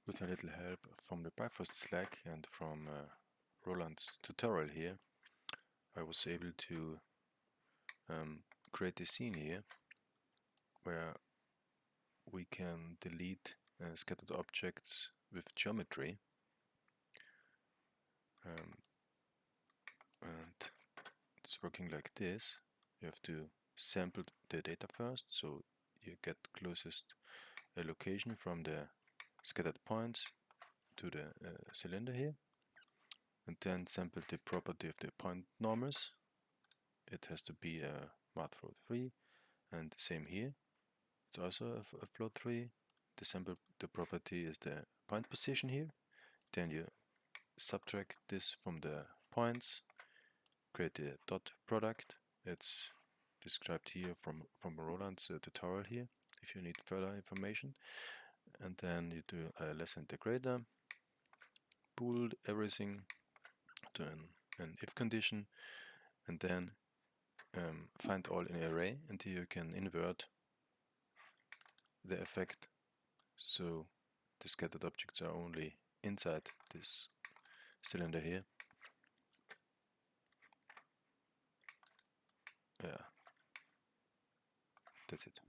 With a little help from the Bifrost Slack and from Roland's tutorial here, I was able to create a scene here where we can delete scattered objects with geometry, and it's working like this. You have to sample the data first, so you get closest location from the scattered points to the cylinder here, and then sample the property of the point normals. It has to be a math float 3, and the same here. It's also a float 3. The property is the point position here. Then you subtract this from the points, create a dot product. It's described here from Roland's tutorial here, if you need further information. And then you do a less integrator, pool everything to an if condition, and then find all in array until you can invert the effect, so the scattered objects are only inside this cylinder here. Yeah, that's it.